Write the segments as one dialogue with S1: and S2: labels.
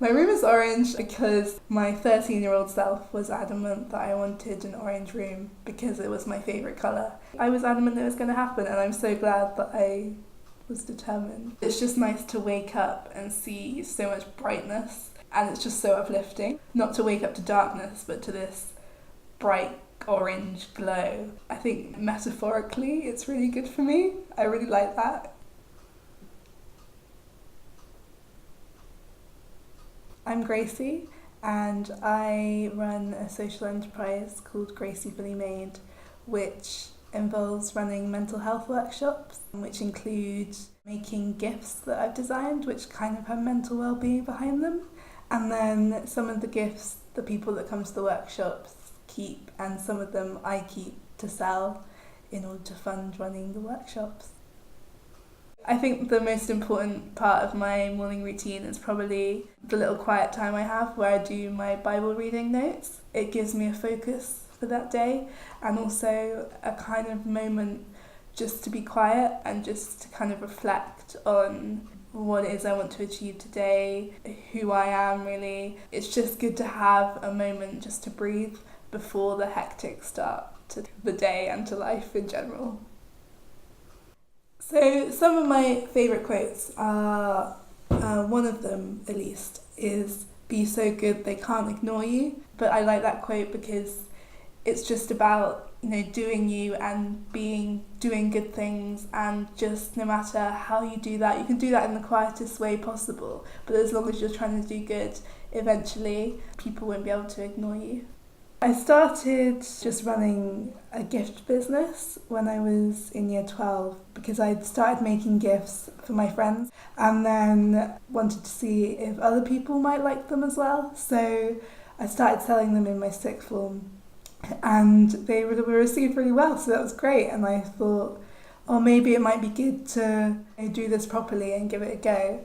S1: My room is orange because my 13-year-old self was adamant that I wanted an orange room because it was my favourite colour. I was adamant it was going to happen, and I'm so glad that I was determined. It's just nice to wake up and see so much brightness, and it's just so uplifting. Not to wake up to darkness, but to this bright orange glow. I think metaphorically it's really good for me. I really like that. I'm Gracie, and I run a social enterprise called graciefullymade, which involves running mental health workshops, which include making gifts that I've designed which kind of have mental well-being behind them, and then some of the gifts the people that come to the workshops keep, and some of them I keep to sell in order to fund running the workshops. I think the most important part of my morning routine is probably the little quiet time I have where I do my Bible reading notes. It gives me a focus for that day, and also a kind of moment just to be quiet and just to kind of reflect on what it is I want to achieve today, who I am really. It's just good to have a moment just to breathe before the hectic start to the day and to life in general. So some of my favourite quotes are, one of them at least, is "Be so good they can't ignore you." But I like that quote because it's just about, doing you and doing good things, and just no matter how you do that, you can do that in the quietest way possible, but as long as you're trying to do good, eventually people won't be able to ignore you. I started just running a gift business when I was in year 12 because I'd started making gifts for my friends and then wanted to see if other people might like them as well. So I started selling them in my sixth form, and they were received really well, so that was great. And I thought, maybe it might be good to do this properly and give it a go.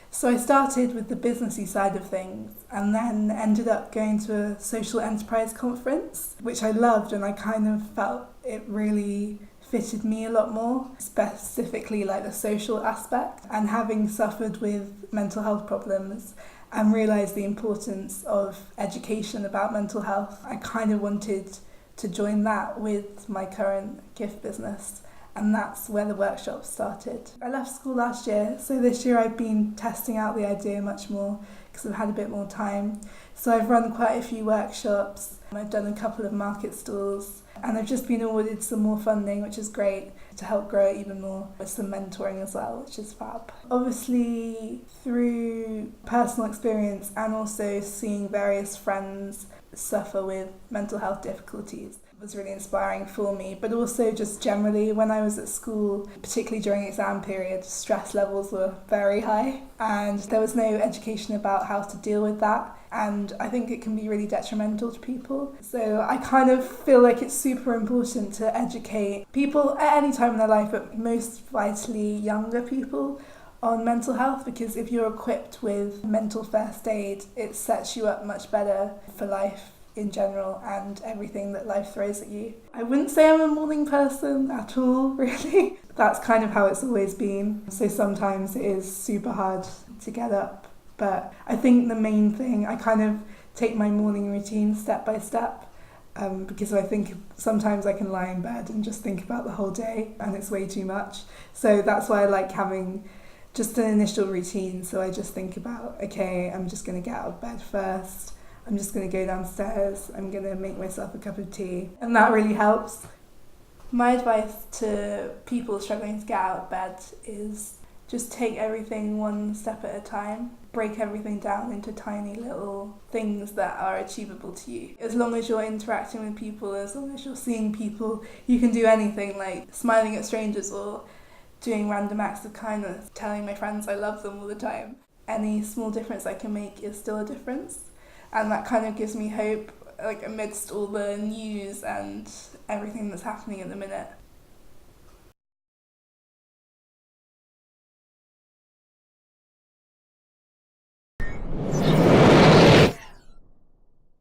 S1: So I started with the businessy side of things, and then ended up going to a social enterprise conference, which I loved, and I kind of felt it really fitted me a lot more, specifically like the social aspect. And having suffered with mental health problems and realised the importance of education about mental health, I kind of wanted to join that with my current gift business. And that's where the workshop started. I left school last year, so this year I've been testing out the idea much more because I've had a bit more time. So I've run quite a few workshops, I've done a couple of market stalls, and I've just been awarded some more funding, which is great, to help grow it even more, with some mentoring as well, which is fab. Obviously, through personal experience and also seeing various friends suffer with mental health difficulties, was really inspiring for me, but also just generally when I was at school, particularly during exam period, stress levels were very high and there was no education about how to deal with that, and I think it can be really detrimental to people. So I kind of feel like it's super important to educate people at any time in their life, but most vitally younger people, on mental health, because if you're equipped with mental first aid, it sets you up much better for life in general and everything that life throws at you. I wouldn't say I'm a morning person at all, really. That's kind of how it's always been. So sometimes it is super hard to get up. But I think the main thing, I kind of take my morning routine step by step, because I think sometimes I can lie in bed and just think about the whole day and it's way too much. So that's why I like having just an initial routine. So I just think about, okay, I'm just going to get out of bed first. I'm just going to go downstairs, I'm going to make myself a cup of tea, and that really helps. My advice to people struggling to get out of bed is just take everything one step at a time. Break everything down into tiny little things that are achievable to you. As long as you're interacting with people, as long as you're seeing people, you can do anything, like smiling at strangers or doing random acts of kindness, telling my friends I love them all the time. Any small difference I can make is still a difference. And that kind of gives me hope, like amidst all the news and everything that's happening at the minute.